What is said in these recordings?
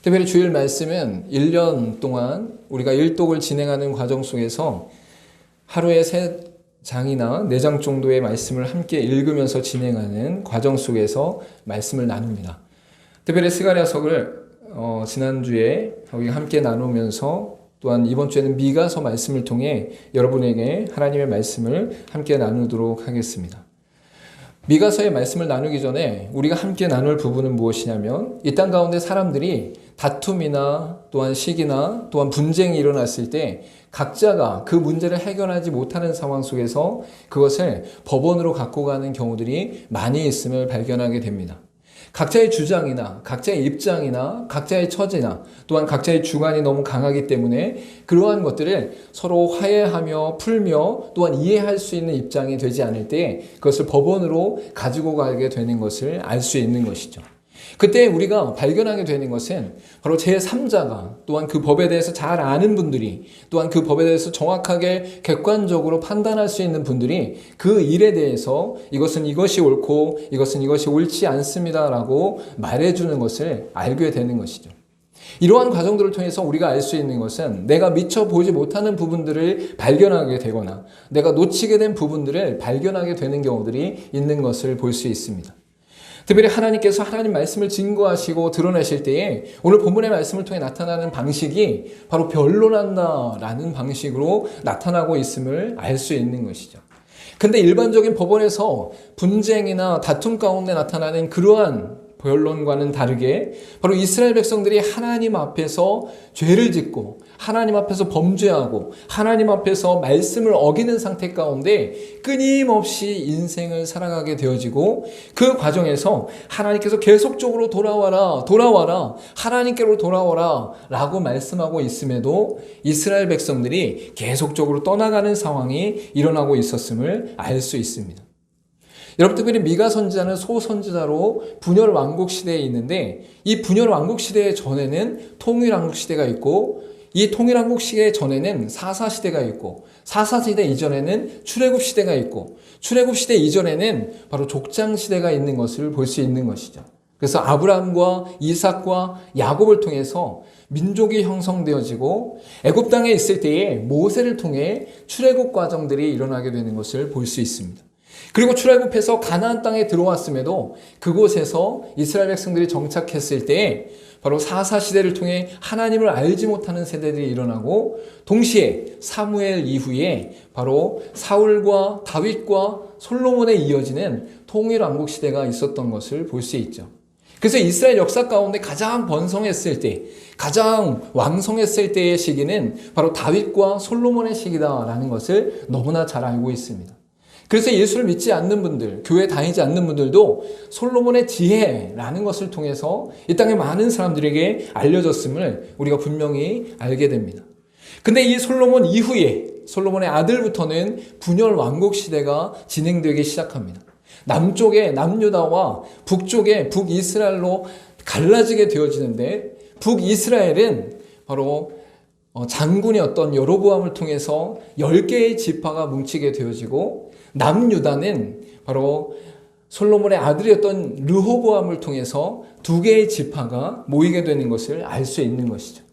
특별히 주일 말씀은 1년 동안 우리가 일독을 진행하는 과정 속에서 하루에 3장이나 4장 정도의 말씀을 함께 읽으면서 진행하는 과정 속에서 말씀을 나눕니다. 특별히 스가랴서를 지난주에 우리가 함께 나누면서 또한 이번 주에는 미가서 말씀을 통해 여러분에게 하나님의 말씀을 함께 나누도록 하겠습니다. 미가서의 말씀을 나누기 전에 우리가 함께 나눌 부분은 무엇이냐면 이 땅 가운데 사람들이 다툼이나 또한 시기나 또한 분쟁이 일어났을 때 각자가 그 문제를 해결하지 못하는 상황 속에서 그것을 법원으로 갖고 가는 경우들이 많이 있음을 발견하게 됩니다. 각자의 주장이나 각자의 입장이나 각자의 처지나 또한 각자의 주관이 너무 강하기 때문에 그러한 것들을 서로 화해하며 풀며 또한 이해할 수 있는 입장이 되지 않을 때 그것을 법원으로 가지고 가게 되는 것을 알 수 있는 것이죠. 그때 우리가 발견하게 되는 것은 바로 제3자가 또한 그 법에 대해서 잘 아는 분들이 또한 그 법에 대해서 정확하게 객관적으로 판단할 수 있는 분들이 그 일에 대해서 이것은 이것이 옳고 이것은 이것이 옳지 않습니다라고 말해주는 것을 알게 되는 것이죠. 이러한 과정들을 통해서 우리가 알 수 있는 것은 내가 미처 보지 못하는 부분들을 발견하게 되거나 내가 놓치게 된 부분들을 발견하게 되는 경우들이 있는 것을 볼 수 있습니다. 특별히 하나님께서 하나님 말씀을 증거하시고 드러내실 때에 오늘 본문의 말씀을 통해 나타나는 방식이 바로 변론한다라는 방식으로 나타나고 있음을 알 수 있는 것이죠. 근데 일반적인 법원에서 분쟁이나 다툼 가운데 나타나는 그러한 변론과는 다르게 바로 이스라엘 백성들이 하나님 앞에서 죄를 짓고 하나님 앞에서 범죄하고 하나님 앞에서 말씀을 어기는 상태 가운데 끊임없이 인생을 살아가게 되어지고 그 과정에서 하나님께서 계속적으로 돌아와라 하나님께로 돌아와라 라고 말씀하고 있음에도 이스라엘 백성들이 계속적으로 떠나가는 상황이 일어나고 있었음을 알 수 있습니다. 여러분, 특별히 미가 선지자는 소선지자로 분열 왕국 시대에 있는데 이 분열 왕국 시대 전에는 통일 왕국 시대가 있고 이 통일 왕국 시대 전에는 사사 시대가 있고 사사 시대 이전에는 출애굽 시대가 있고 출애굽 시대 이전에는 바로 족장 시대가 있는 것을 볼 수 있는 것이죠. 그래서 아브라함과 이삭과 야곱을 통해서 민족이 형성되어지고 애굽 땅에 있을 때에 모세를 통해 출애굽 과정들이 일어나게 되는 것을 볼 수 있습니다. 그리고 출애굽해서 가나안 땅에 들어왔음에도 그곳에서 이스라엘 백성들이 정착했을 때 바로 사사 시대를 통해 하나님을 알지 못하는 세대들이 일어나고 동시에 사무엘 이후에 바로 사울과 다윗과 솔로몬에 이어지는 통일 왕국 시대가 있었던 것을 볼 수 있죠. 그래서 이스라엘 역사 가운데 가장 번성했을 때, 가장 왕성했을 때의 시기는 바로 다윗과 솔로몬의 시기다라는 것을 너무나 잘 알고 있습니다. 그래서 예수를 믿지 않는 분들, 교회 다니지 않는 분들도 솔로몬의 지혜라는 것을 통해서 이 땅의 많은 사람들에게 알려졌음을 우리가 분명히 알게 됩니다. 근데 이 솔로몬 이후에 솔로몬의 아들부터는 분열 왕국 시대가 진행되기 시작합니다. 남쪽의 남유다와 북쪽의 북이스라엘로 갈라지게 되어지는데 북이스라엘은 바로 장군이었던 여로보암을 통해서 10개의 지파가 뭉치게 되어지고 남유다는 바로 솔로몬의 아들이었던 르호보암을 통해서 2개의 지파가 모이게 되는 것을 알 수 있는 것이죠.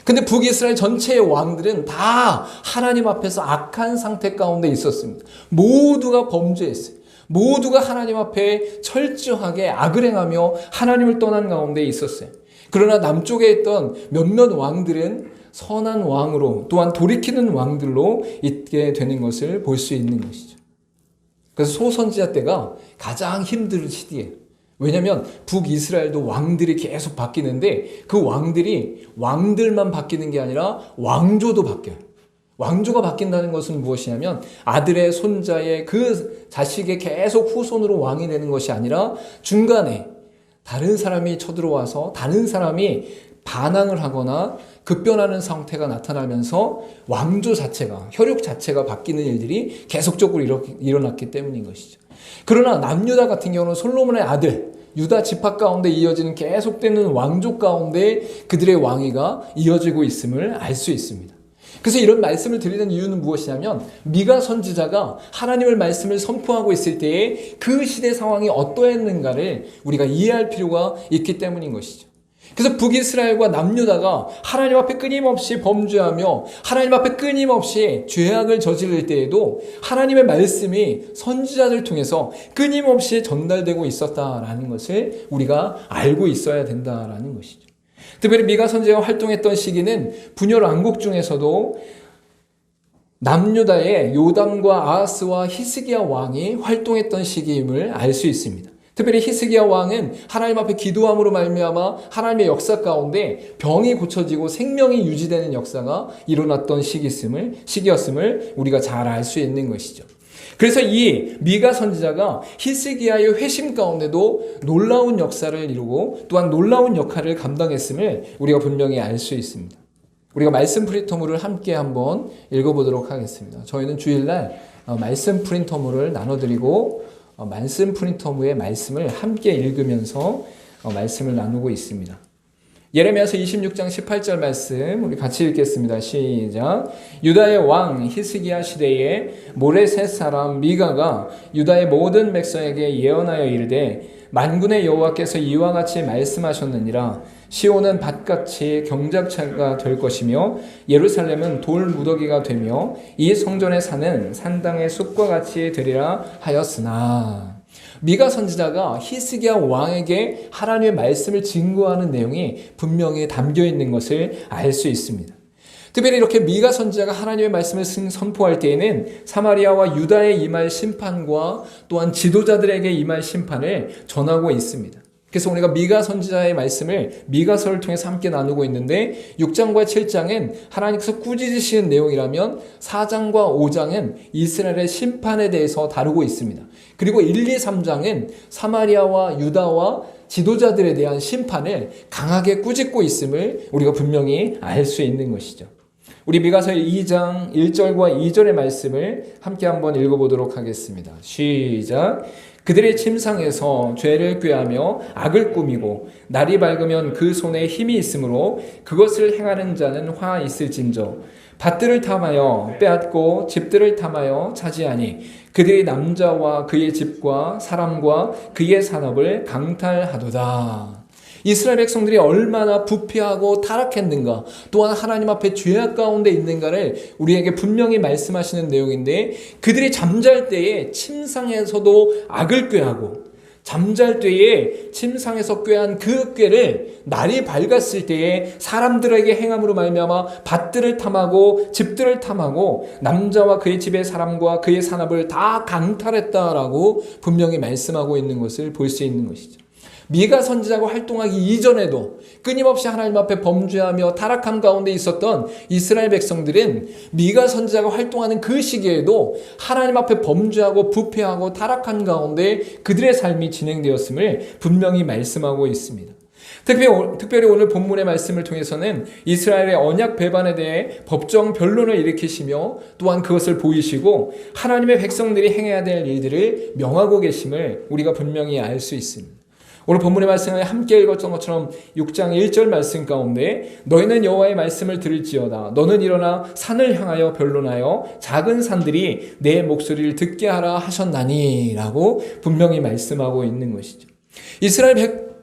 근데 북이스라엘 전체의 왕들은 다 하나님 앞에서 악한 상태 가운데 있었습니다. 모두가 범죄했어요. 모두가 하나님 앞에 철저하게 악을 행하며 하나님을 떠난 가운데 있었어요. 그러나 남쪽에 있던 몇몇 왕들은 선한 왕으로 또한 돌이키는 왕들로 있게 되는 것을 볼 수 있는 것이죠. 그래서 소선지자 때가 가장 힘든 시기예요. 왜냐하면 북이스라엘도 왕들이 계속 바뀌는데 그 왕들이 왕들만 바뀌는 게 아니라 왕조도 바뀌어요. 왕조가 바뀐다는 것은 무엇이냐면 아들의 손자의 그 자식의 계속 후손으로 왕이 되는 것이 아니라 중간에 다른 사람이 쳐들어와서 다른 사람이 반항을 하거나 급변하는 상태가 나타나면서 왕조 자체가, 혈육 자체가 바뀌는 일들이 계속적으로 일어났기 때문인 것이죠. 그러나 남유다 같은 경우는 솔로몬의 아들, 유다 지파 가운데 이어지는 계속되는 왕조 가운데 그들의 왕위가 이어지고 있음을 알 수 있습니다. 그래서 이런 말씀을 드리는 이유는 무엇이냐면 미가 선지자가 하나님의 말씀을 선포하고 있을 때에 그 시대 상황이 어떠했는가를 우리가 이해할 필요가 있기 때문인 것이죠. 그래서 북이스라엘과 남유다가 하나님 앞에 끊임없이 범죄하며 하나님 앞에 끊임없이 죄악을 저지를 때에도 하나님의 말씀이 선지자들 통해서 끊임없이 전달되고 있었다라는 것을 우리가 알고 있어야 된다라는 것이죠. 특별히 미가 선지자가 활동했던 시기는 분열 왕국 중에서도 남유다의 요담과 아하스와 히스기야 왕이 활동했던 시기임을 알 수 있습니다. 특별히 히스기야 왕은 하나님 앞에 기도함으로 말미암아 하나님의 역사 가운데 병이 고쳐지고 생명이 유지되는 역사가 일어났던 시기였음을 우리가 잘 알 수 있는 것이죠. 그래서 이 미가 선지자가 히스기야의 회심 가운데도 놀라운 역사를 이루고 또한 놀라운 역할을 감당했음을 우리가 분명히 알 수 있습니다. 우리가 말씀 프린터물을 함께 한번 읽어보도록 하겠습니다. 저희는 주일날 말씀 프린터물을 나눠드리고 말씀 프린터물의 말씀을 함께 읽으면서 말씀을 나누고 있습니다. 예레미야서 26장 18절 말씀 우리 같이 읽겠습니다. 시작. 유다의 왕 히스기야 시대에 모레셋 사람 미가가 유다의 모든 백성에게 예언하여 이르되 만군의 여호와께서 이와 같이 말씀하셨느니라. 시온은 밭같이 경작차가 될 것이며 예루살렘은 돌 무더기가 되며 이 성전의 산은 산당의 숲과 같이 되리라 하였으나. 미가 선지자가 히스기야 왕에게 하나님의 말씀을 증거하는 내용이 분명히 담겨 있는 것을 알 수 있습니다. 특별히 이렇게 미가 선지자가 하나님의 말씀을 선포할 때에는 사마리아와 유다에 임할 심판과 또한 지도자들에게 임할 심판을 전하고 있습니다. 그래서 우리가 미가 선지자의 말씀을 미가서를 통해서 함께 나누고 있는데 6장과 7장은 하나님께서 꾸짖으시는 내용이라면 4장과 5장은 이스라엘의 심판에 대해서 다루고 있습니다. 그리고 1, 2, 3장은 사마리아와 유다와 지도자들에 대한 심판을 강하게 꾸짖고 있음을 우리가 분명히 알 수 있는 것이죠. 우리 미가서 2장 1절과 2절의 말씀을 함께 한번 읽어보도록 하겠습니다. 시작. 그들의 침상에서 죄를 꾀하며 악을 꾸미고 날이 밝으면 그 손에 힘이 있으므로 그것을 행하는 자는 화 있을진저 밭들을 탐하여 빼앗고 집들을 탐하여 차지하니 그들이 남자와 그의 집과 사람과 그의 산업을 강탈하도다. 이스라엘 백성들이 얼마나 부패하고 타락했는가, 또한 하나님 앞에 죄악 가운데 있는가를 우리에게 분명히 말씀하시는 내용인데, 그들이 잠잘 때에 침상에서도 악을 꾀하고 잠잘 때에 침상에서 꾀한 그 꾀를 날이 밝았을 때에 사람들에게 행함으로 말미암아 밭들을 탐하고 집들을 탐하고 남자와 그의 집의 사람과 그의 산업을 다 강탈했다라고 분명히 말씀하고 있는 것을 볼 수 있는 것이죠. 미가 선지자가 활동하기 이전에도 끊임없이 하나님 앞에 범죄하며 타락함 가운데 있었던 이스라엘 백성들은 미가 선지자가 활동하는 그 시기에도 하나님 앞에 범죄하고 부패하고 타락한 가운데 그들의 삶이 진행되었음을 분명히 말씀하고 있습니다. 특별히 오늘 본문의 말씀을 통해서는 이스라엘의 언약 배반에 대해 법정 변론을 일으키시며 또한 그것을 보이시고 하나님의 백성들이 행해야 될 일들을 명하고 계심을 우리가 분명히 알 수 있습니다. 오늘 본문의 말씀을 함께 읽었던 것처럼 6장 1절 말씀 가운데 너희는 여호와의 말씀을 들을지어다. 너는 일어나 산을 향하여 변론하여 작은 산들이 내 목소리를 듣게 하라 하셨나니 라고 분명히 말씀하고 있는 것이죠.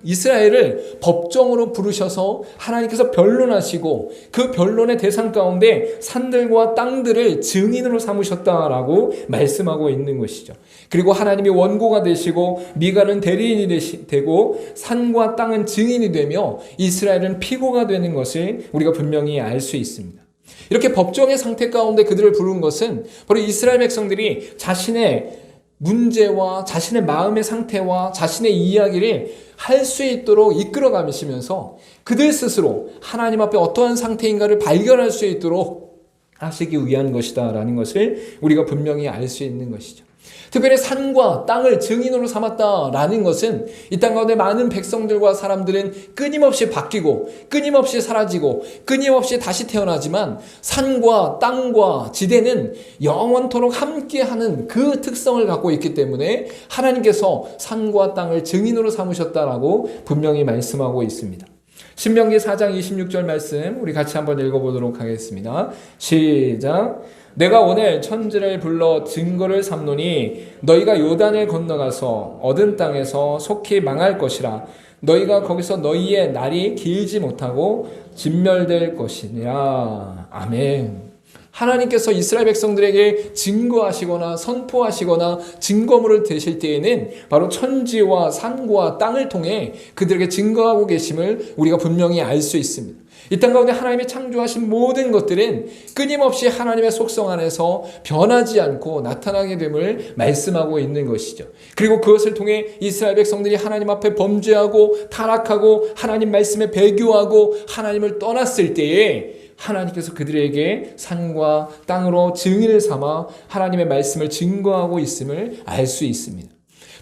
이스라엘을 법정으로 부르셔서 하나님께서 변론하시고 그 변론의 대상 가운데 산들과 땅들을 증인으로 삼으셨다라고 말씀하고 있는 것이죠. 그리고 하나님이 원고가 되시고 미가는 대리인이 되고 산과 땅은 증인이 되며 이스라엘은 피고가 되는 것을 우리가 분명히 알 수 있습니다. 이렇게 법정의 상태 가운데 그들을 부른 것은 바로 이스라엘 백성들이 자신의 문제와 자신의 마음의 상태와 자신의 이야기를 할 수 있도록 이끌어 가시면서 그들 스스로 하나님 앞에 어떠한 상태인가를 발견할 수 있도록 하시기 위한 것이다라는 것을 우리가 분명히 알 수 있는 것이죠. 특별히 산과 땅을 증인으로 삼았다라는 것은 이 땅 가운데 많은 백성들과 사람들은 끊임없이 바뀌고 끊임없이 사라지고 끊임없이 다시 태어나지만 산과 땅과 지대는 영원토록 함께하는 그 특성을 갖고 있기 때문에 하나님께서 산과 땅을 증인으로 삼으셨다라고 분명히 말씀하고 있습니다. 신명기 4장 26절 말씀 우리 같이 한번 읽어보도록 하겠습니다. 시작. 내가 오늘 천지를 불러 증거를 삼노니 너희가 요단을 건너가서 얻은 땅에서 속히 망할 것이라. 너희가 거기서 너희의 날이 길지 못하고 진멸될 것이니라. 아멘. 하나님께서 이스라엘 백성들에게 증거하시거나 선포하시거나 증거물을 대실 때에는 바로 천지와 산과 땅을 통해 그들에게 증거하고 계심을 우리가 분명히 알 수 있습니다. 이 땅 가운데 하나님이 창조하신 모든 것들은 끊임없이 하나님의 속성 안에서 변하지 않고 나타나게 됨을 말씀하고 있는 것이죠. 그리고 그것을 통해 이스라엘 백성들이 하나님 앞에 범죄하고 타락하고 하나님 말씀에 배교하고 하나님을 떠났을 때에 하나님께서 그들에게 산과 땅으로 증인을 삼아 하나님의 말씀을 증거하고 있음을 알 수 있습니다.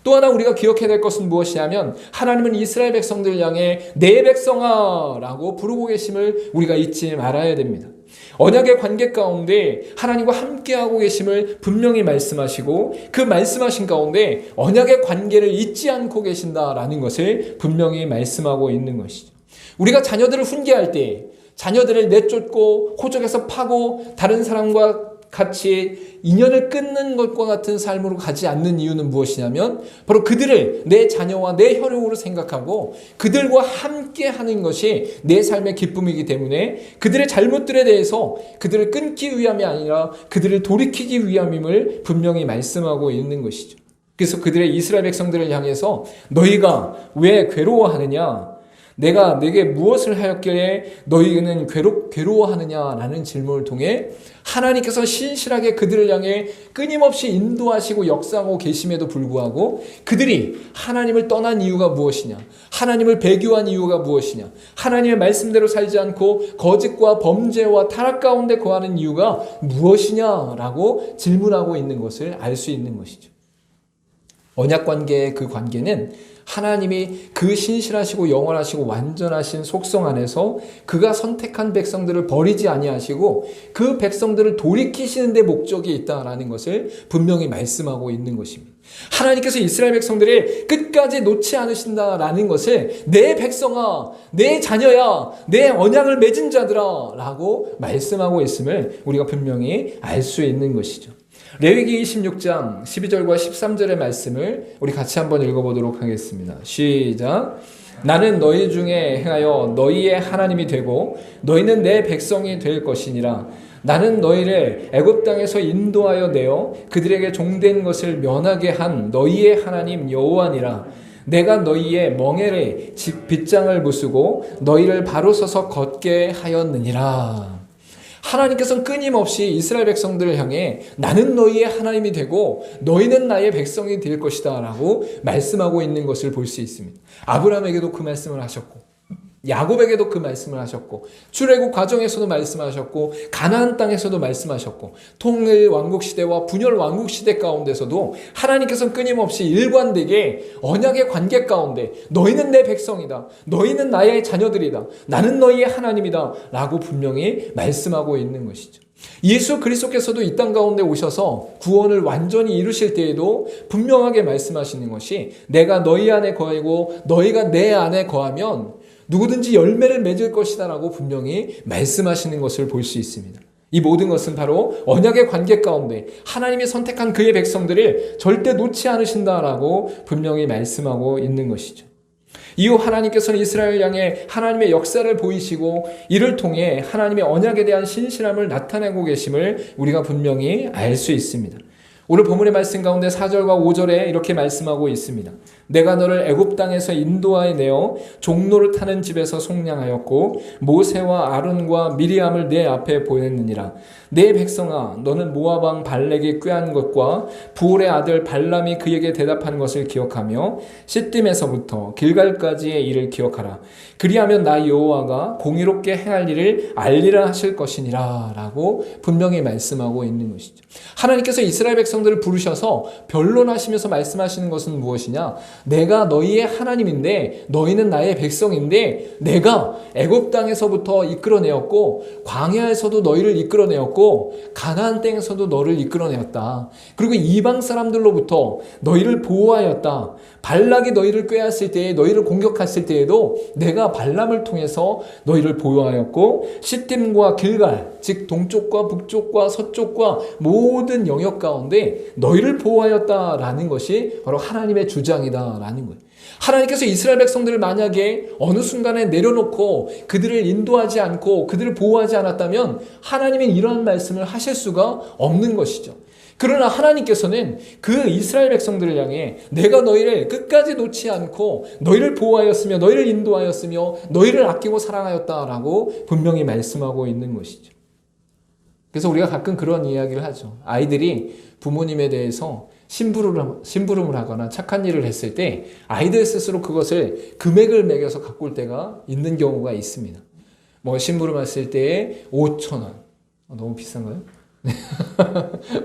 또 하나 우리가 기억해야 될 것은 무엇이냐면 하나님은 이스라엘 백성들을 향해 내 백성아 라고 부르고 계심을 우리가 잊지 말아야 됩니다. 언약의 관계 가운데 하나님과 함께하고 계심을 분명히 말씀하시고 그 말씀하신 가운데 언약의 관계를 잊지 않고 계신다라는 것을 분명히 말씀하고 있는 것이죠. 우리가 자녀들을 훈계할 때 자녀들을 내쫓고 호적에서 파고 다른 사람과 같이 인연을 끊는 것과 같은 삶으로 가지 않는 이유는 무엇이냐면 바로 그들을 내 자녀와 내 혈육으로 생각하고 그들과 함께 하는 것이 내 삶의 기쁨이기 때문에 그들의 잘못들에 대해서 그들을 끊기 위함이 아니라 그들을 돌이키기 위함임을 분명히 말씀하고 있는 것이죠. 그래서 그들의 이스라엘 백성들을 향해서 너희가 왜 괴로워하느냐? 내가 내게 무엇을 하였기에 너희는 괴로워하느냐라는 질문을 통해 하나님께서 신실하게 그들을 향해 끊임없이 인도하시고 역사하고 계심에도 불구하고 그들이 하나님을 떠난 이유가 무엇이냐, 하나님을 배교한 이유가 무엇이냐, 하나님의 말씀대로 살지 않고 거짓과 범죄와 타락 가운데 거하는 이유가 무엇이냐라고 질문하고 있는 것을 알 수 있는 것이죠. 언약관계의 그 관계는 하나님이 그 신실하시고 영원하시고 완전하신 속성 안에서 그가 선택한 백성들을 버리지 아니하시고 그 백성들을 돌이키시는 데 목적이 있다라는 것을 분명히 말씀하고 있는 것입니다. 하나님께서 이스라엘 백성들을 끝까지 놓지 않으신다라는 것을 내 백성아, 내 자녀야, 내 언약을 맺은 자들아 라고 말씀하고 있음을 우리가 분명히 알 수 있는 것이죠. 레위기 26장 12절과 13절의 말씀을 우리 같이 한번 읽어보도록 하겠습니다. 시작. 나는 너희 중에 행하여 너희의 하나님이 되고 너희는 내 백성이 될 것이니라. 나는 너희를 애굽 땅에서 인도하여 내어 그들에게 종된 것을 면하게 한 너희의 하나님 여호와니라. 내가 너희의 멍에를 빗장을 부수고 너희를 바로 서서 걷게 하였느니라. 하나님께서는 끊임없이 이스라엘 백성들을 향해 나는 너희의 하나님이 되고 너희는 나의 백성이 될 것이다 라고 말씀하고 있는 것을 볼 수 있습니다. 아브라함에게도 그 말씀을 하셨고 야곱에게도 그 말씀을 하셨고 출애굽 과정에서도 말씀하셨고 가나안 땅에서도 말씀하셨고 통일 왕국 시대와 분열 왕국 시대 가운데서도 하나님께서는 끊임없이 일관되게 언약의 관계 가운데 너희는 내 백성이다, 너희는 나의 자녀들이다, 나는 너희의 하나님이다 라고 분명히 말씀하고 있는 것이죠. 예수 그리스도께서도 이 땅 가운데 오셔서 구원을 완전히 이루실 때에도 분명하게 말씀하시는 것이 내가 너희 안에 거하고 너희가 내 안에 거하면 누구든지 열매를 맺을 것이다 라고 분명히 말씀하시는 것을 볼 수 있습니다. 이 모든 것은 바로 언약의 관계 가운데 하나님이 선택한 그의 백성들을 절대 놓지 않으신다라고 분명히 말씀하고 있는 것이죠. 이후 하나님께서는 이스라엘을 향해 하나님의 역사를 보이시고 이를 통해 하나님의 언약에 대한 신실함을 나타내고 계심을 우리가 분명히 알 수 있습니다. 오늘 본문의 말씀 가운데 4절과 5절에 이렇게 말씀하고 있습니다. 내가 너를 애굽 땅에서 인도하여 내어 종로를 타는 집에서 속량하였고 모세와 아론과 미리암을 내 앞에 보냈느니라. 내 백성아, 너는 모압 왕 발렉이 꾀한 것과 부올의 아들 발람이 그에게 대답한 것을 기억하며 시딤에서부터 길갈까지의 일을 기억하라. 그리하면 나 여호와가 공의롭게 행할 일을 알리라 하실 것이니라 라고 분명히 말씀하고 있는 것이죠. 하나님께서 이스라엘 백성들을 부르셔서 변론하시면서 말씀하시는 것은 무엇이냐? 내가 너희의 하나님인데 너희는 나의 백성인데 내가 애굽 땅에서부터 이끌어내었고 광야에서도 너희를 이끌어내었고 가나안 땅에서도 너를 이끌어내었다. 그리고 이방 사람들로부터 너희를 보호하였다. 발락이 너희를 꾀했을 때에 너희를 공격했을 때에도 내가 발람을 통해서 너희를 보호하였고 시딤과 길갈 즉 동쪽과 북쪽과 서쪽과 모든 영역 가운데 너희를 보호하였다라는 것이 바로 하나님의 주장이다 있다라는 거예요. 하나님께서 이스라엘 백성들을 만약에 어느 순간에 내려놓고 그들을 인도하지 않고 그들을 보호하지 않았다면 하나님은 이러한 말씀을 하실 수가 없는 것이죠. 그러나 하나님께서는 그 이스라엘 백성들을 향해 내가 너희를 끝까지 놓지 않고 너희를 보호하였으며 너희를 인도하였으며 너희를 아끼고 사랑하였다라고 분명히 말씀하고 있는 것이죠. 그래서 우리가 가끔 그런 이야기를 하죠. 아이들이 부모님에 대해서 심부름을 하거나 착한 일을 했을 때 아이들 스스로 그것을 금액을 매겨서 갖고 올 때가 있는 경우가 있습니다. 뭐 심부름했을 때 5,000원. 너무 비싼가요?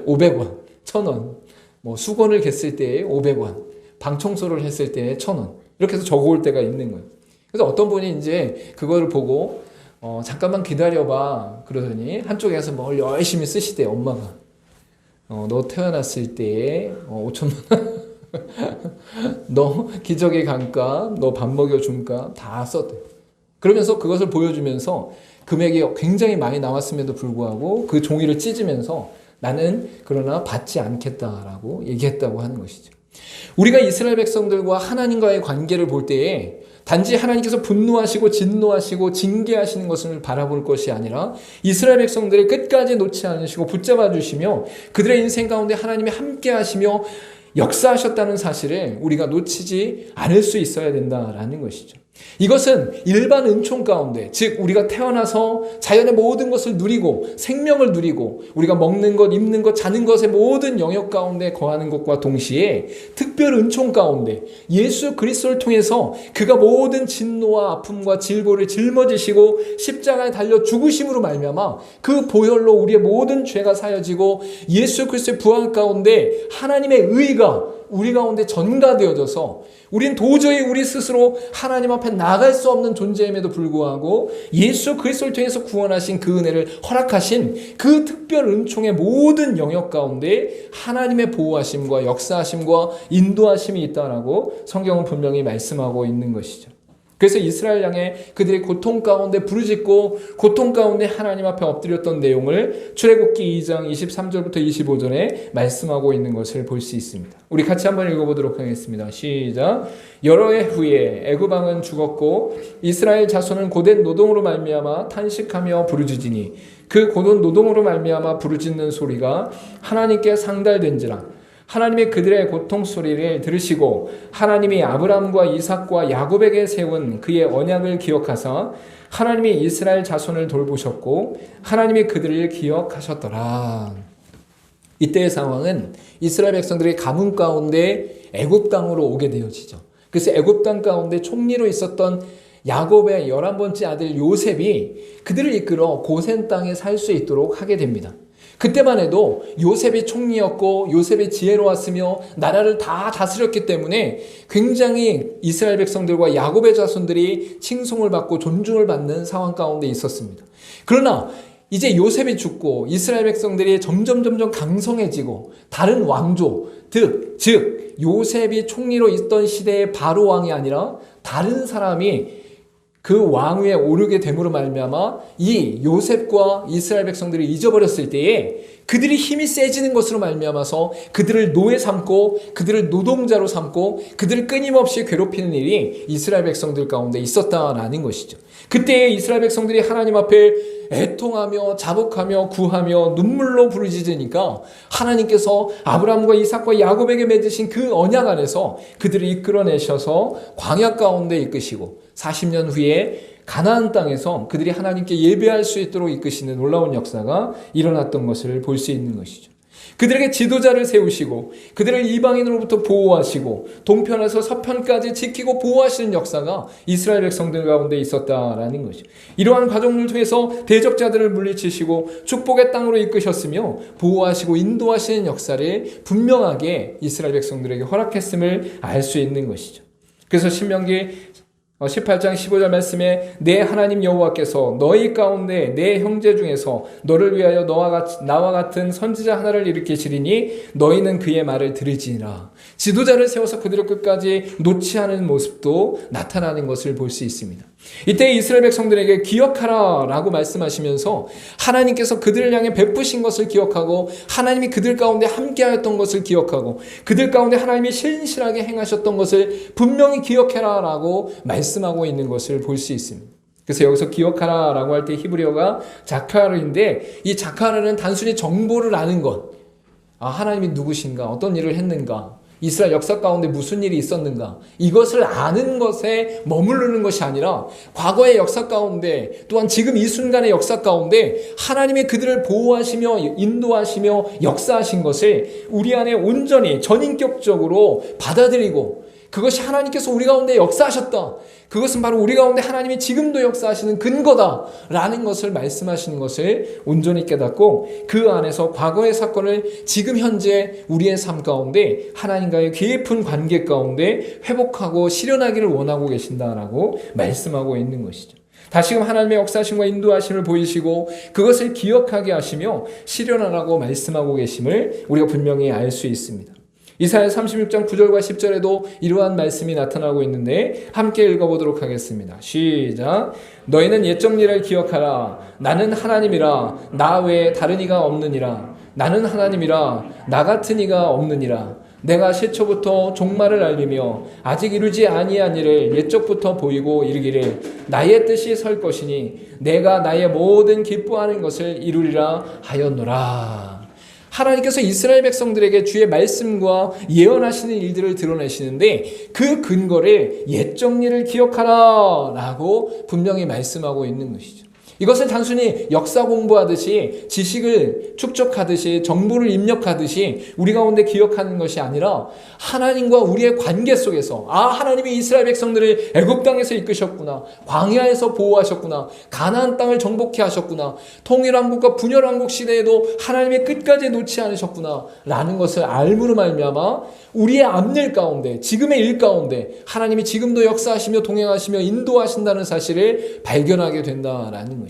500원, 1,000원. 뭐 수건을 갰을 때 500원, 방 청소를 했을 때 1,000원. 이렇게 해서 적어올 때가 있는 거예요. 그래서 어떤 분이 이제 그거를 보고 잠깐만 기다려봐 그러더니 한쪽에서 뭘 열심히 쓰시대. 엄마가 너 태어났을 때 5,000원 너 기저귀 감가, 너 밥 먹여준가 다 썼대. 그러면서 그것을 보여주면서 금액이 굉장히 많이 나왔음에도 불구하고 그 종이를 찢으면서 나는 그러나 받지 않겠다라고 얘기했다고 하는 것이죠. 우리가 이스라엘 백성들과 하나님과의 관계를 볼 때에 단지 하나님께서 분노하시고 진노하시고 징계하시는 것을 바라볼 것이 아니라 이스라엘 백성들을 끝까지 놓지 않으시고 붙잡아 주시며 그들의 인생 가운데 하나님이 함께 하시며 역사하셨다는 사실을 우리가 놓치지 않을 수 있어야 된다라는 것이죠. 이것은 일반 은총 가운데, 즉 우리가 태어나서 자연의 모든 것을 누리고 생명을 누리고 우리가 먹는 것, 입는 것, 자는 것의 모든 영역 가운데 거하는 것과 동시에 특별 은총 가운데 예수 그리스도를 통해서 그가 모든 진노와 아픔과 질고를 짊어지시고 십자가에 달려 죽으심으로 말미암아 그 보혈로 우리의 모든 죄가 사여지고 예수 그리스도의 부활 가운데 하나님의 의가 우리 가운데 전가되어져서 우린 도저히 우리 스스로 하나님 앞에 나갈 수 없는 존재임에도 불구하고 예수 그리스도를 통해서 구원하신 그 은혜를 허락하신 그 특별 은총의 모든 영역 가운데 하나님의 보호하심과 역사하심과 인도하심이 있다라고 성경은 분명히 말씀하고 있는 것이죠. 그래서 이스라엘 향해 그들의 고통 가운데 부르짖고 고통 가운데 하나님 앞에 엎드렸던 내용을 출애굽기 2장 23절부터 25절에 말씀하고 있는 것을 볼 수 있습니다. 우리 같이 한번 읽어보도록 하겠습니다. 시작. 여러 해 후에 애굽 왕은 죽었고 이스라엘 자손은 고된 노동으로 말미암아 탄식하며 부르짖으니 그 고된 노동으로 말미암아 부르짖는 소리가 하나님께 상달된지라. 하나님이 그들의 고통 소리를 들으시고 하나님이 아브라함과 이삭과 야곱에게 세운 그의 언약을 기억하사 하나님이 이스라엘 자손을 돌보셨고 하나님이 그들을 기억하셨더라. 이때의 상황은 이스라엘 백성들이 가뭄 가운데 애굽 땅으로 오게 되어지죠. 그래서 애굽 땅 가운데 총리로 있었던 야곱의 11번째 아들 요셉이 그들을 이끌어 고센 땅에 살 수 있도록 하게 됩니다. 그때만 해도 요셉이 총리였고 요셉이 지혜로웠으며 나라를 다 다스렸기 때문에 굉장히 이스라엘 백성들과 야곱의 자손들이 칭송을 받고 존중을 받는 상황 가운데 있었습니다. 그러나 이제 요셉이 죽고 이스라엘 백성들이 점점 강성해지고 다른 왕조, 즉 요셉이 총리로 있던 시대의 바로 왕이 아니라 다른 사람이 그 왕위에 오르게 됨으로 말미암아 이 요셉과 이스라엘 백성들을 잊어버렸을 때에 그들이 힘이 세지는 것으로 말미암아서 그들을 노예 삼고 그들을 노동자로 삼고 그들을 끊임없이 괴롭히는 일이 이스라엘 백성들 가운데 있었다라는 것이죠. 그때 이스라엘 백성들이 하나님 앞에 애통하며 자복하며 구하며 눈물로 부르짖으니까 하나님께서 아브라함과 이삭과 야곱에게 맺으신 그 언약 안에서 그들을 이끌어내셔서 광야 가운데 이끄시고 40년 후에 가나안 땅에서 그들이 하나님께 예배할 수 있도록 이끄시는 놀라운 역사가 일어났던 것을 볼 수 있는 것이죠. 그들에게 지도자를 세우시고 그들을 이방인으로부터 보호하시고 동편에서 서편까지 지키고 보호하시는 역사가 이스라엘 백성들 가운데 있었다라는 것이죠. 이러한 과정을 통해서 대적자들을 물리치시고 축복의 땅으로 이끄셨으며 보호하시고 인도하시는 역사를 분명하게 이스라엘 백성들에게 허락했음을 알 수 있는 것이죠. 그래서 신명기 18장 15절 말씀에 내 하나님 여호와께서 너희 가운데 내 형제 중에서 너를 위하여 나와 같은 선지자 하나를 일으키시리니 너희는 그의 말을 들으지니라. 지도자를 세워서 그들을 끝까지 놓지 않은 모습도 나타나는 것을 볼 수 있습니다. 이때 이스라엘 백성들에게 기억하라 라고 말씀하시면서 하나님께서 그들을 향해 베푸신 것을 기억하고 하나님이 그들 가운데 함께하였던 것을 기억하고 그들 가운데 하나님이 신실하게 행하셨던 것을 분명히 기억해라 라고 말씀하고 있는 것을 볼 수 있습니다. 그래서 여기서 기억하라 라고 할 때 히브리어가 자카르인데 이 자카르는 단순히 정보를 아는 것, 하나님이 누구신가, 어떤 일을 했는가, 이스라엘 역사 가운데 무슨 일이 있었는가, 이것을 아는 것에 머무르는 것이 아니라 과거의 역사 가운데 또한 지금 이 순간의 역사 가운데 하나님이 그들을 보호하시며 인도하시며 역사하신 것을 우리 안에 온전히 전인격적으로 받아들이고 그것이 하나님께서 우리 가운데 역사하셨다, 그것은 바로 우리 가운데 하나님이 지금도 역사하시는 근거다라는 것을 말씀하시는 것을 온전히 깨닫고 그 안에서 과거의 사건을 지금 현재 우리의 삶 가운데 하나님과의 깊은 관계 가운데 회복하고 실현하기를 원하고 계신다라고 말씀하고 있는 것이죠. 다시금 하나님의 역사하심과 인도하심을 보이시고 그것을 기억하게 하시며 실현하라고 말씀하고 계심을 우리가 분명히 알 수 있습니다. 이사야 36장 9절과 10절에도 이러한 말씀이 나타나고 있는데 함께 읽어보도록 하겠습니다. 시작. 너희는 옛적 일을 기억하라. 나는 하나님이라. 나 외에 다른 이가 없느니라. 나는 하나님이라. 나 같은 이가 없느니라. 내가 시초부터 종말을 알리며 아직 이루지 아니한 일을 옛적부터 보이고 이르기를 나의 뜻이 설 것이니 내가 나의 모든 기뻐하는 것을 이루리라 하였노라. 하나님께서 이스라엘 백성들에게 주의 말씀과 예언하시는 일들을 드러내시는데 그 근거를 옛적 일을 기억하라 라고 분명히 말씀하고 있는 것이죠. 이것은 단순히 역사 공부하듯이 지식을 축적하듯이 정보를 입력하듯이 우리 가운데 기억하는 것이 아니라 하나님과 우리의 관계 속에서 하나님이 이스라엘 백성들을 애굽 땅에서 이끄셨구나, 광야에서 보호하셨구나, 가나안 땅을 정복케 하셨구나, 통일왕국과 분열왕국 시대에도 하나님이 끝까지 놓지 않으셨구나 라는 것을 알므로 말미암아 우리의 앞일 가운데 지금의 일 가운데 하나님이 지금도 역사하시며 동행하시며 인도하신다는 사실을 발견하게 된다라는 것이죠.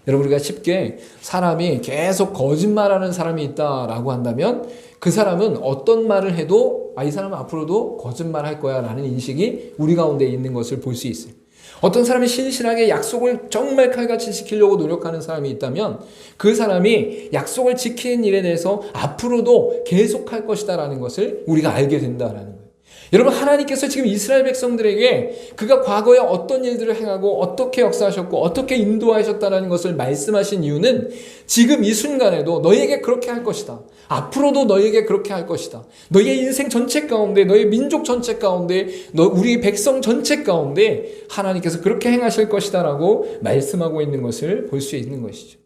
여러분, 우리가 쉽게 사람이 계속 거짓말하는 사람이 있다라고 한다면 그 사람은 어떤 말을 해도 이 사람은 앞으로도 거짓말할 거야 라는 인식이 우리 가운데 있는 것을 볼 수 있어요. 어떤 사람이 신실하게 약속을 정말 칼같이 지키려고 노력하는 사람이 있다면 그 사람이 약속을 지키는 일에 대해서 앞으로도 계속할 것이다 라는 것을 우리가 알게 된다라는 거예요. 여러분, 하나님께서 지금 이스라엘 백성들에게 그가 과거에 어떤 일들을 행하고 어떻게 역사하셨고 어떻게 인도하셨다는 것을 말씀하신 이유는 지금 이 순간에도 너희에게 그렇게 할 것이다, 앞으로도 너희에게 그렇게 할 것이다, 너희의 인생 전체 가운데, 너희 민족 전체 가운데, 우리 백성 전체 가운데 하나님께서 그렇게 행하실 것이다 라고 말씀하고 있는 것을 볼 수 있는 것이죠.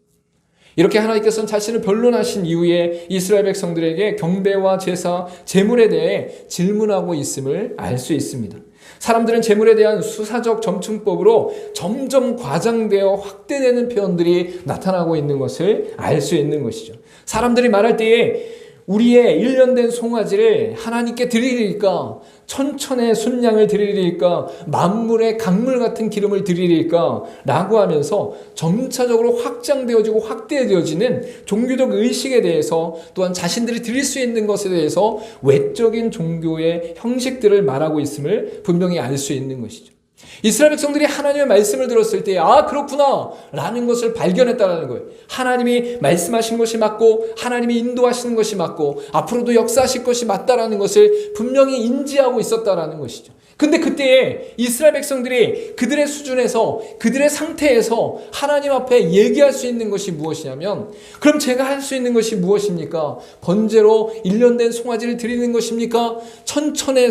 이렇게 하나님께서는 자신을 변론하신 이후에 이스라엘 백성들에게 경배와 제사, 제물에 대해 질문하고 있음을 알 수 있습니다. 사람들은 제물에 대한 수사적 점층법으로 점점 과장되어 확대되는 표현들이 나타나고 있는 것을 알 수 있는 것이죠. 사람들이 말할 때에 우리의 1년 된 송아지를 하나님께 드리리까, 천천의 순양을 드리리까, 만물의 강물 같은 기름을 드리리까 라고 하면서 점차적으로 확장되어지고 확대되어지는 종교적 의식에 대해서, 또한 자신들이 드릴 수 있는 것에 대해서 외적인 종교의 형식들을 말하고 있음을 분명히 알 수 있는 것이죠. 이스라엘 백성들이 하나님의 말씀을 들었을 때 그렇구나 라는 것을 발견했다는 거예요. 하나님이 말씀하신 것이 맞고 하나님이 인도하시는 것이 맞고 앞으로도 역사하실 것이 맞다라는 것을 분명히 인지하고 있었다라는 것이죠. 근데 그때에 이스라엘 백성들이 그들의 수준에서, 그들의 상태에서 하나님 앞에 얘기할 수 있는 것이 무엇이냐면, 그럼 제가 할 수 있는 것이 무엇입니까? 번제로 1년 된 송아지를 드리는 것입니까? 천천의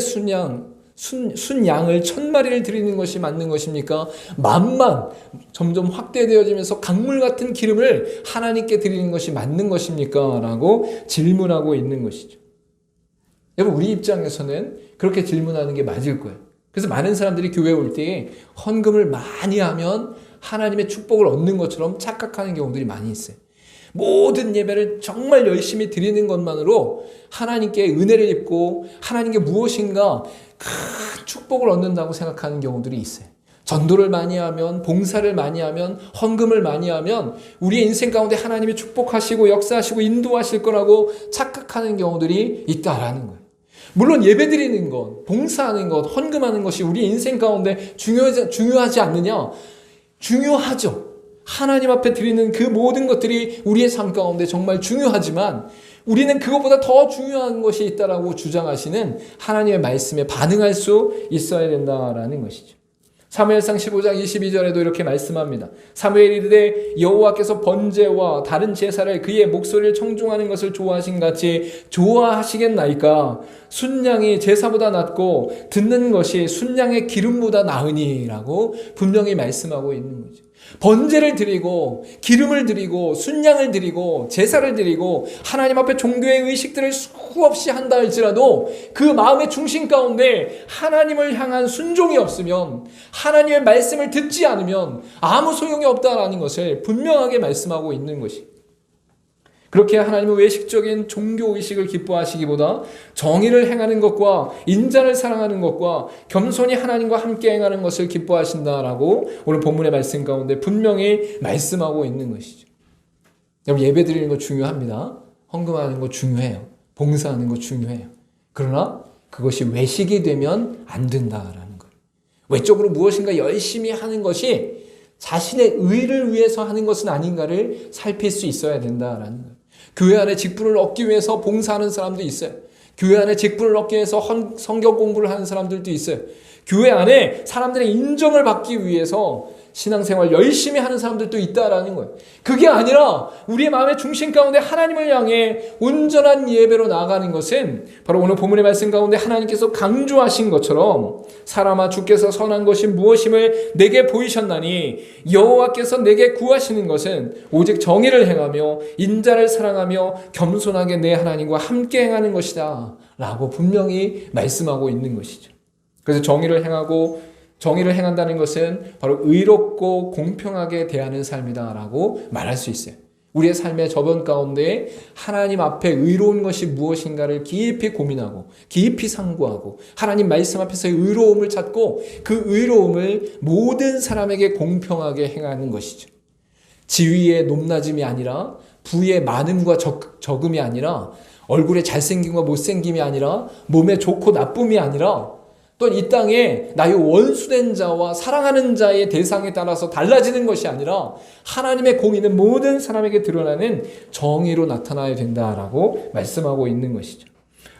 순양을 1000마리를 드리는 것이 맞는 것입니까? 만만 점점 확대되어지면서 강물 같은 기름을 하나님께 드리는 것이 맞는 것입니까? 라고 질문하고 있는 것이죠. 여러분, 우리 입장에서는 그렇게 질문하는 게 맞을 거예요. 그래서 많은 사람들이 교회에 올 때 헌금을 많이 하면 하나님의 축복을 얻는 것처럼 착각하는 경우들이 많이 있어요. 모든 예배를 정말 열심히 드리는 것만으로 하나님께 은혜를 입고 하나님께 무엇인가 큰 축복을 얻는다고 생각하는 경우들이 있어요. 전도를 많이 하면, 봉사를 많이 하면, 헌금을 많이 하면 우리의 인생 가운데 하나님이 축복하시고 역사하시고 인도하실 거라고 착각하는 경우들이 있다라는 거예요. 물론 예배드리는 것, 봉사하는 것, 헌금하는 것이 우리 인생 가운데 중요하지 않느냐? 중요하죠. 하나님 앞에 드리는 그 모든 것들이 우리의 삶 가운데 정말 중요하지만 우리는 그것보다 더 중요한 것이 있다라고 주장하시는 하나님의 말씀에 반응할 수 있어야 된다라는 것이죠. 사무엘상 15장 22절에도 이렇게 말씀합니다. 사무엘이 이르되 여호와께서 번제와 다른 제사를 그의 목소리를 청중하는 것을 좋아하신 같이 좋아하시겠나이까? 순양이 제사보다 낫고 듣는 것이 순양의 기름보다 나으니라고 분명히 말씀하고 있는 거죠. 번제를 드리고 기름을 드리고 순양을 드리고 제사를 드리고 하나님 앞에 종교의 의식들을 수없이 한다 할지라도 그 마음의 중심 가운데 하나님을 향한 순종이 없으면, 하나님의 말씀을 듣지 않으면 아무 소용이 없다라는 것을 분명하게 말씀하고 있는 것입니다. 그렇게 하나님은 외식적인 종교의식을 기뻐하시기보다 정의를 행하는 것과 인자를 사랑하는 것과 겸손히 하나님과 함께 행하는 것을 기뻐하신다라고 오늘 본문의 말씀 가운데 분명히 말씀하고 있는 것이죠. 여러분, 예배 드리는 거 중요합니다. 헌금하는 거 중요해요. 봉사하는 거 중요해요. 그러나 그것이 외식이 되면 안 된다라는 거예요. 외적으로 무엇인가 열심히 하는 것이 자신의 의를 위해서 하는 것은 아닌가를 살필 수 있어야 된다라는 거예요. 교회 안에 직분을 얻기 위해서 봉사하는 사람도 있어요. 교회 안에 직분을 얻기 위해서 성경 공부를 하는 사람들도 있어요. 교회 안에 사람들의 인정을 받기 위해서 신앙생활 열심히 하는 사람들도 있다라는 거예요. 그게 아니라 우리의 마음의 중심 가운데 하나님을 향해 온전한 예배로 나아가는 것은 바로 오늘 본문의 말씀 가운데 하나님께서 강조하신 것처럼 사람아 주께서 선한 것이 무엇임을 내게 보이셨나니 여호와께서 내게 구하시는 것은 오직 정의를 행하며 인자를 사랑하며 겸손하게 내 하나님과 함께 행하는 것이다 라고 분명히 말씀하고 있는 것이죠. 그래서 정의를 행한다는 것은 바로 의롭고 공평하게 대하는 삶이다라고 말할 수 있어요. 우리의 삶의 저변 가운데 하나님 앞에 의로운 것이 무엇인가를 깊이 고민하고 깊이 상고하고 하나님 말씀 앞에서의 의로움을 찾고 그 의로움을 모든 사람에게 공평하게 행하는 것이죠. 지위의 높낮임이 아니라 부의 많음과 적음이 아니라 얼굴의 잘생김과 못생김이 아니라 몸에 좋고 나쁨이 아니라 또 이 땅에 나의 원수된 자와 사랑하는 자의 대상에 따라서 달라지는 것이 아니라 하나님의 공의는 모든 사람에게 드러나는 정의로 나타나야 된다라고 말씀하고 있는 것이죠.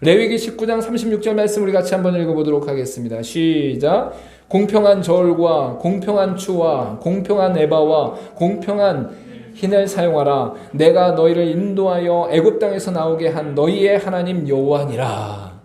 레위기 19장 36절 말씀 우리 같이 한번 읽어보도록 하겠습니다. 시작. 공평한 절과 공평한 추와 공평한 에바와 공평한 흰을 사용하라. 내가 너희를 인도하여 애굽 땅에서 나오게 한 너희의 하나님 여호와니라.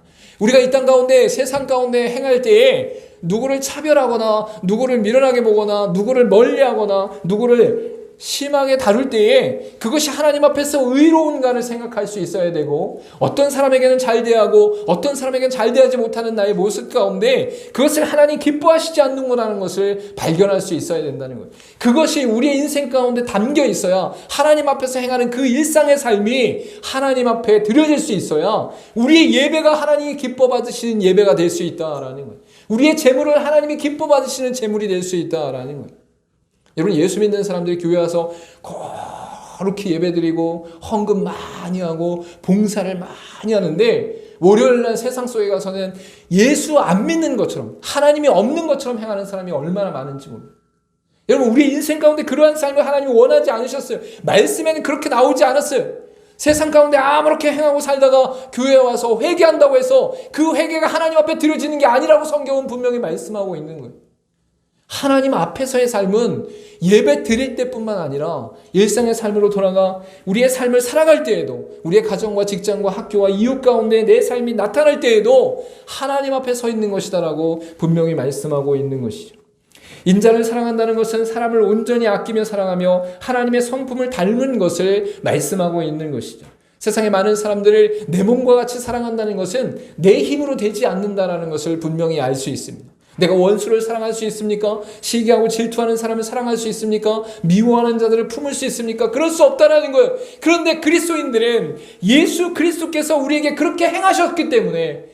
우리가 이 땅 가운데 세상 가운데 행할 때에 누구를 차별하거나 누구를 미련하게 보거나 누구를 멀리하거나 누구를 심하게 다룰 때에 그것이 하나님 앞에서 의로운가를 생각할 수 있어야 되고 어떤 사람에게는 잘 대하고 어떤 사람에게는 잘 대하지 못하는 나의 모습 가운데 그것을 하나님 기뻐하시지 않는구나라는 것을 발견할 수 있어야 된다는 거예요. 그것이 우리의 인생 가운데 담겨 있어야 하나님 앞에서 행하는 그 일상의 삶이 하나님 앞에 드려질 수 있어야 우리의 예배가 하나님이 기뻐 받으시는 예배가 될 수 있다라는 거예요. 우리의 재물을 하나님이 기뻐 받으시는 재물이 될 수 있다라는 거예요. 여러분, 예수 믿는 사람들이 교회 와서 거룩히 예배드리고 헌금 많이 하고 봉사를 많이 하는데 월요일날 세상 속에 가서는 예수 안 믿는 것처럼 하나님이 없는 것처럼 행하는 사람이 얼마나 많은지 모릅니다. 여러분, 우리 인생 가운데 그러한 삶을 하나님이 원하지 않으셨어요. 말씀에는 그렇게 나오지 않았어요. 세상 가운데 아무렇게 행하고 살다가 교회에 와서 회개한다고 해서 그 회개가 하나님 앞에 드려지는 게 아니라고 성경은 분명히 말씀하고 있는 거예요. 하나님 앞에서의 삶은 예배 드릴 때뿐만 아니라 일상의 삶으로 돌아가 우리의 삶을 살아갈 때에도 우리의 가정과 직장과 학교와 이웃 가운데 내 삶이 나타날 때에도 하나님 앞에 서 있는 것이다라고 분명히 말씀하고 있는 것이죠. 인자를 사랑한다는 것은 사람을 온전히 아끼며 사랑하며 하나님의 성품을 닮은 것을 말씀하고 있는 것이죠. 세상의 많은 사람들을 내 몸과 같이 사랑한다는 것은 내 힘으로 되지 않는다는 것을 분명히 알 수 있습니다. 내가 원수를 사랑할 수 있습니까? 시기하고 질투하는 사람을 사랑할 수 있습니까? 미워하는 자들을 품을 수 있습니까? 그럴 수 없다라는 거예요. 그런데 그리스도인들은 예수 그리스도께서 우리에게 그렇게 행하셨기 때문에,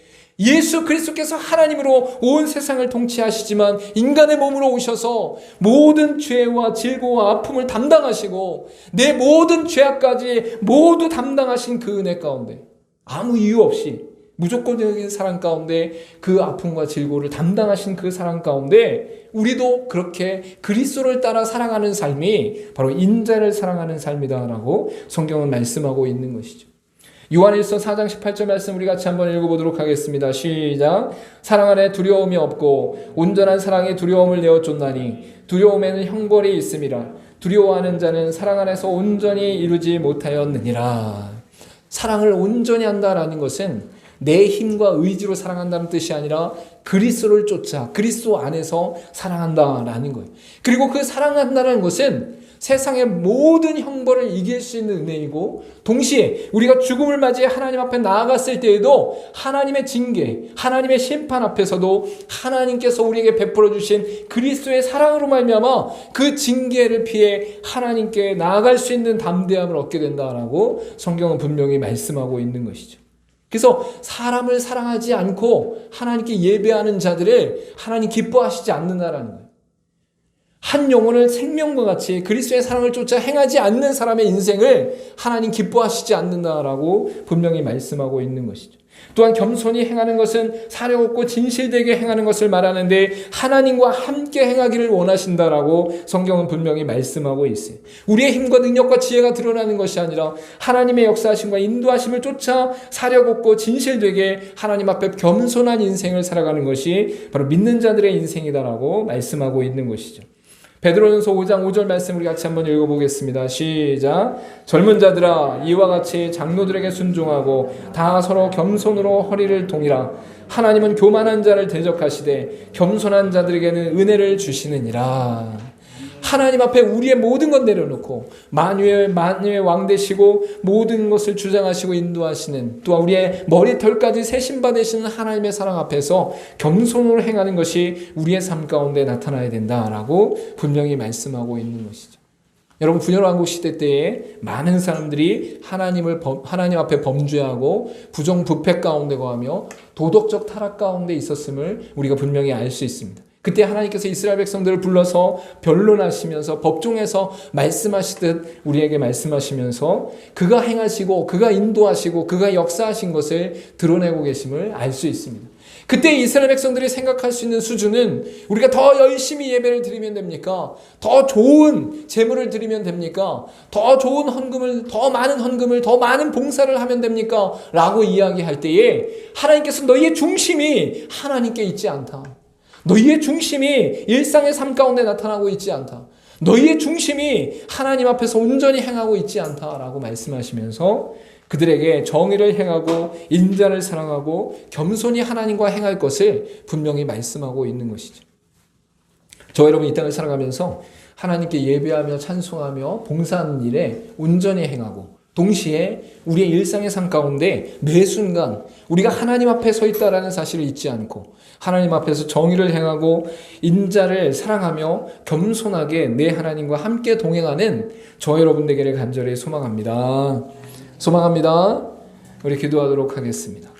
예수 그리스도께서 하나님으로 온 세상을 통치하시지만 인간의 몸으로 오셔서 모든 죄와 질고와 아픔을 담당하시고 내 모든 죄악까지 모두 담당하신 그 은혜 가운데, 아무 이유 없이 무조건적인 사랑 가운데 그 아픔과 질고를 담당하신 그 사랑 가운데 우리도 그렇게 그리스도를 따라 살아가는 삶이 바로 인자를 사랑하는 삶이다라고 성경은 말씀하고 있는 것이죠. 요한일서 4장 18절 말씀 우리 같이 한번 읽어보도록 하겠습니다. 시작. 사랑 안에 두려움이 없고 온전한 사랑이 두려움을 내어 쫓나니 두려움에는 형벌이 있음이라. 두려워하는 자는 사랑 안에서 온전히 이루지 못하였느니라. 사랑을 온전히 한다라는 것은 내 힘과 의지로 사랑한다는 뜻이 아니라 그리스도를 쫓아 그리스도 안에서 사랑한다라는 거예요. 그리고 그 사랑한다는 것은 세상의 모든 형벌을 이길 수 있는 은혜이고, 동시에 우리가 죽음을 맞이해 하나님 앞에 나아갔을 때에도 하나님의 징계, 하나님의 심판 앞에서도 하나님께서 우리에게 베풀어 주신 그리스도의 사랑으로 말미암아 그 징계를 피해 하나님께 나아갈 수 있는 담대함을 얻게 된다라고 성경은 분명히 말씀하고 있는 것이죠. 그래서 사람을 사랑하지 않고 하나님께 예배하는 자들을 하나님 기뻐하시지 않는다라는 거예요. 한 영혼을 생명과 같이 그리스도의 사랑을 쫓아 행하지 않는 사람의 인생을 하나님 기뻐하시지 않는다라고 분명히 말씀하고 있는 것이죠. 또한 겸손히 행하는 것은 사려 없고 진실되게 행하는 것을 말하는데 하나님과 함께 행하기를 원하신다라고 성경은 분명히 말씀하고 있어요. 우리의 힘과 능력과 지혜가 드러나는 것이 아니라 하나님의 역사하심과 인도하심을 쫓아 사려 없고 진실되게 하나님 앞에 겸손한 인생을 살아가는 것이 바로 믿는 자들의 인생이다라고 말씀하고 있는 것이죠. 베드로전서 5장 5절 말씀 우리 같이 한번 읽어보겠습니다. 시작. 젊은 자들아 이와 같이 장로들에게 순종하고 다 서로 겸손으로 허리를 동이라. 하나님은 교만한 자를 대적하시되 겸손한 자들에게는 은혜를 주시느니라. 하나님 앞에 우리의 모든 것 내려놓고 만유의 왕 되시고 모든 것을 주장하시고 인도하시는, 또한 우리의 머리털까지 세심받으시는 하나님의 사랑 앞에서 겸손으로 행하는 것이 우리의 삶 가운데 나타나야 된다라고 분명히 말씀하고 있는 것이죠. 여러분, 분열왕국 시대 때에 많은 사람들이 하나님 앞에 범죄하고 부정부패 가운데 거하며 도덕적 타락 가운데 있었음을 우리가 분명히 알 수 있습니다. 그때 하나님께서 이스라엘 백성들을 불러서 변론하시면서 법정에서 말씀하시듯 우리에게 말씀하시면서 그가 행하시고 그가 인도하시고 그가 역사하신 것을 드러내고 계심을 알 수 있습니다. 그때 이스라엘 백성들이 생각할 수 있는 수준은 우리가 더 열심히 예배를 드리면 됩니까? 더 좋은 제물을 드리면 됩니까? 더 좋은 헌금을, 더 많은 헌금을, 더 많은 봉사를 하면 됩니까? 라고 이야기할 때에 하나님께서 너희의 중심이 하나님께 있지 않다. 너희의 중심이 일상의 삶 가운데 나타나고 있지 않다. 너희의 중심이 하나님 앞에서 온전히 행하고 있지 않다라고 말씀하시면서 그들에게 정의를 행하고 인자를 사랑하고 겸손히 하나님과 행할 것을 분명히 말씀하고 있는 것이죠. 저 여러분 이 땅을 살아가면서 하나님께 예배하며 찬송하며 봉사하는 일에 온전히 행하고 동시에 우리의 일상의 삶 가운데 매 순간 우리가 하나님 앞에 서 있다라는 사실을 잊지 않고 하나님 앞에서 정의를 행하고 인자를 사랑하며 겸손하게 내 하나님과 함께 동행하는 저 여러분 되기를 간절히 소망합니다. 우리 기도하도록 하겠습니다.